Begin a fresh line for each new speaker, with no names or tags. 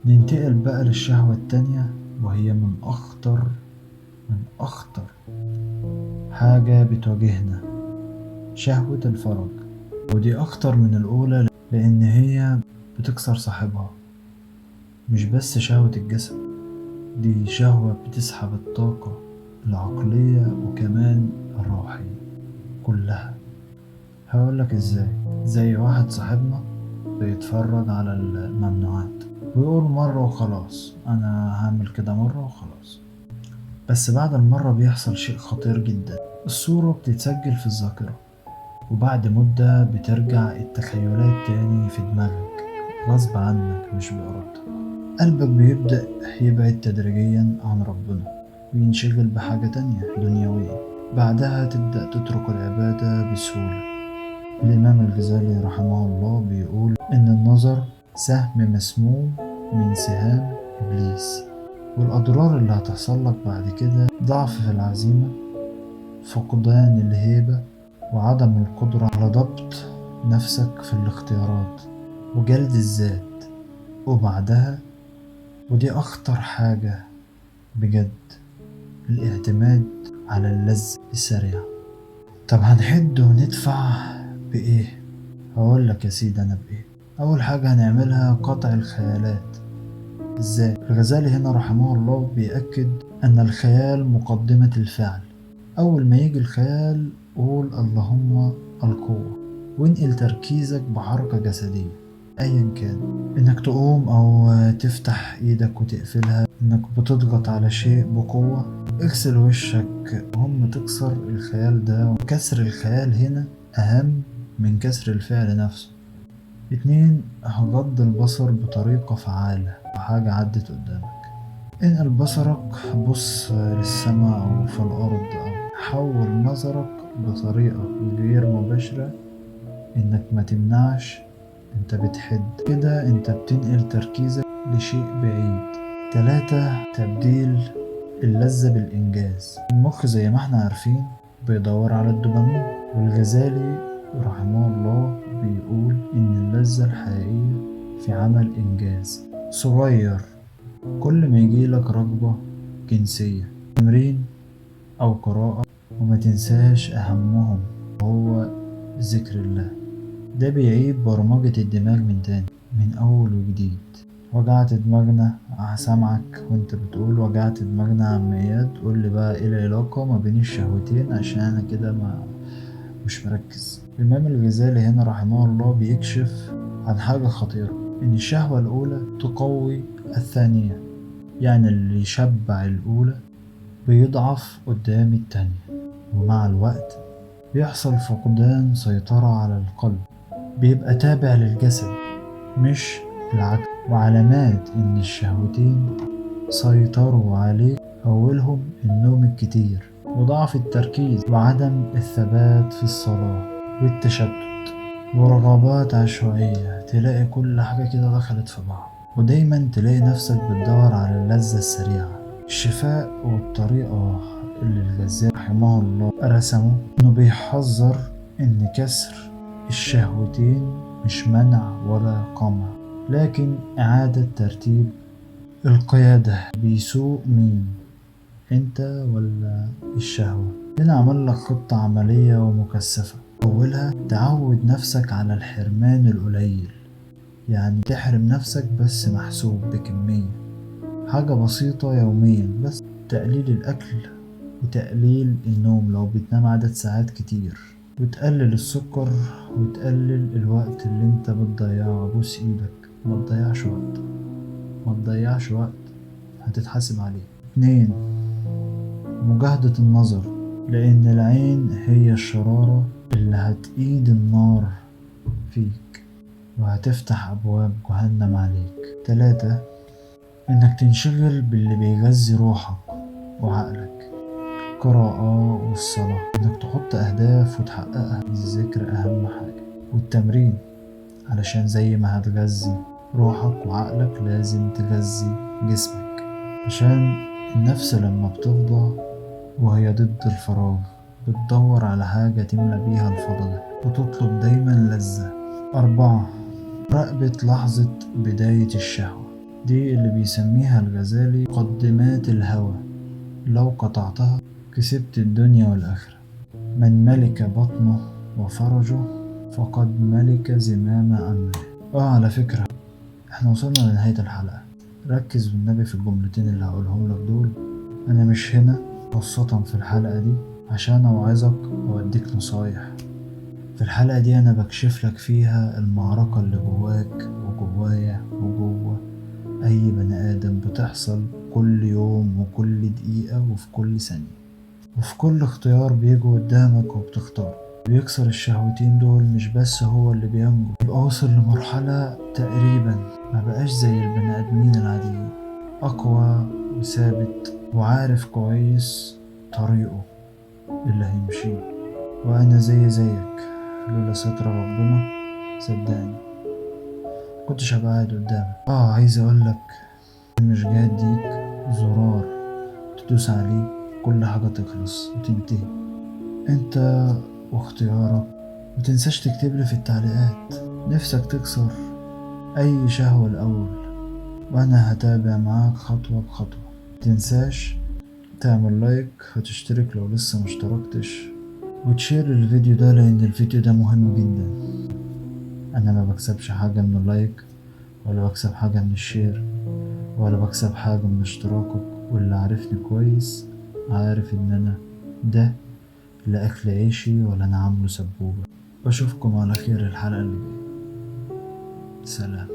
ننتقل بقى للشهوة التانية، وهي من أخطر حاجة بتواجهنا، شهوة الفرج. ودي أخطر من الأولى لأن هي بتكسر صاحبها. مش بس شهوة الجسد، دي شهوة بتسحب الطاقة العقلية وكمان الروحية كلها. هقولك ازاي. زي واحد صاحبنا بيتفرج على الممنوعات ويقول مرة وخلاص، أنا هعمل كده مرة وخلاص. بس بعد المرة بيحصل شيء خطير جدا، الصورة بتتسجل في الذاكرة، وبعد مدة بترجع التخيلات تاني في دماغك غصب عنك مش بإرادتك. قلبك بيبدأ يبعد تدريجيا عن ربنا وينشغل بحاجة تانية دنيوية. بعدها تبدأ تترك العبادة بسهولة. الإمام الغزالي رحمه الله بيقول إن النظر سهم مسموم من سهام إبليس، والأضرار اللي هتحصل لك بعد كده ضعف في العزيمة، فقدان الهيبة، وعدم القدرة على ضبط نفسك في الاختيارات، وجلد الذات. وبعدها، ودي أخطر حاجة بجد، الاعتماد على اللذة السريعة. طب هنحد وندفع بإيه؟ هقولك يا سيدي أنا بإيه. أول حاجة هنعملها قطع الخيالات. إزاي؟ الغزالي هنا رحمه الله بيأكد أن الخيال مقدمة الفعل. أول ما يجي الخيال قول اللهم القوة، وانقل تركيزك بحركة جسدية أيا كان، إنك تقوم أو تفتح إيدك وتقفلها، إنك بتضغط على شيء بقوة. اغسل وشك مهم تكسر الخيال ده، وكسر الخيال هنا أهم من كسر الفعل نفسه. 2. غض البصر بطريقة فعالة وحاجة عدت قدامك. انقل بصرك، بص للسماء أو في الأرض، أو حول نظرك بطريقة غير مباشرة، إنك ما تمنعش. انت بتحد كده، انت بتنقل تركيزك لشيء بعيد. 3. تبديل اللذة بالإنجاز. المخ زي ما احنا عارفين بيدور على الدوبامين، والغزالي رحمه الله بيقول إن اللذة الحقيقية في عمل إنجاز صغير. كل ما يجيلك رغبة جنسية، تمرين أو قراءة، وما تنساش أهمهم هو ذكر الله. ده بيعيد برمجة الدماغ من تاني، من أول وجديد. وجعت دماغنا، سامعك وانت بتقول وجعت دماغنا يا عم اياد، قول لي بقى ايه العلاقة ما بين الشهوتين عشان انا كده مش مركز. الإمام الغزالي هنا رحمه الله بيكشف عن حاجة خطيرة، إن الشهوة الأولى تقوي الثانية. يعني اللي يشبع الأولى بيضعف قدام التانية، ومع الوقت بيحصل فقدان سيطرة على القلب، بيبقى تابع للجسد مش العكس. وعلامات إن الشهوتين سيطروا عليه أولهم النوم الكتير، وضعف التركيز، وعدم الثبات في الصلاة، والتشتت، ورغبات عشوائية. تلاقي كل حاجة كده دخلت في بعض، ودايما تلاقي نفسك بتدور على اللذة السريعة. الشفاء والطريقة اللي الغزالي رحمه الله رسمه، إنه بيحذر إن كسر الشهوتين مش منع ولا قمع، لكن إعادة ترتيب القيادة. بيسوق مين، انت ولا الشهوة؟ هنا عمل لك خطة عملية ومكثفة. أولها تعود نفسك على الحرمان القليل، يعني تحرم نفسك بس محسوب بكمية، حاجة بسيطة يوميا بس. تقليل الأكل وتقليل النوم لو بتنام عدد ساعات كتير، وتقلل السكر، وتقلل الوقت اللي انت بتضيعه. بوس ايدك، ما تضيعش وقت هتتحاسب عليه. 2. مجاهدة النظر، لأن العين هي الشرارة اللي هتقيد النار فيك وهتفتح أبواب جهنم عليك. 3. إنك تنشغل باللي بيغذي روحك وعقلك، القراءة والصلاة، إنك تحط أهداف وتحققها. الذكر أهم حاجة، والتمرين، علشان زي ما هتغذي روحك وعقلك لازم تغذي جسمك، عشان النفس لما بتفضى وهي ضد الفراغ بتدور على حاجة تملى بيها الفضا ده، وتطلب دايما لذة. 4. مراقبة لحظة بداية الشهوة، دي اللي بيسميها الغزالي مقدمات الهوى. لو قطعتها كسبت الدنيا والآخرة. من ملك بطنه وفرجه فقد ملك زمام أمره. على فكرة احنا وصلنا لنهاية الحلقة. ركز بالنبي في الجملتين اللي هقولهم لك دول. أنا مش هنا خاصة في الحلقة دي عشان أوعظك وأديك نصايح. في الحلقة دي أنا بكشف لك فيها المعركة اللي جواك وجوايا وجوه أي بني آدم بتحصل كل يوم وكل دقيقة وفي كل ثانية وفي كل اختيار بيجي قدامك وبتختار. بيكسر الشهوتين دول مش بس هو اللي بينجو، يبقى وصل لمرحلة تقريبا ما بقاش زي البني آدمين العاديين، أقوى وثابت وعارف كويس طريقه اللي هيمشيه. وأنا زيك لولا ستر ربنا صدقني كنتش هبقى قاعد قدامك. عايز أقولك مش جاي أديك زرار تدوس عليه كل حاجة تخلص وتنتهي. انت واختيارك. متنساش تكتبلي في التعليقات نفسك تكسر أي شهوة الأول، وأنا هتابع معاك خطوة بخطوة. متنساش تعمل لايك وتشترك لو لسه مشتركتش، وتشير الفيديو ده لأن الفيديو ده مهم جدا. أنا ما بكسبش حاجة من اللايك ولا بكسب حاجة من الشير ولا بكسب حاجة من اشتراكك، واللي عارفني كويس عارف إن أنا ده لا أكل عيشي ولا أنا عامله سبوبة. بشوفكم على خير الحلقة اللي جاية. سلام.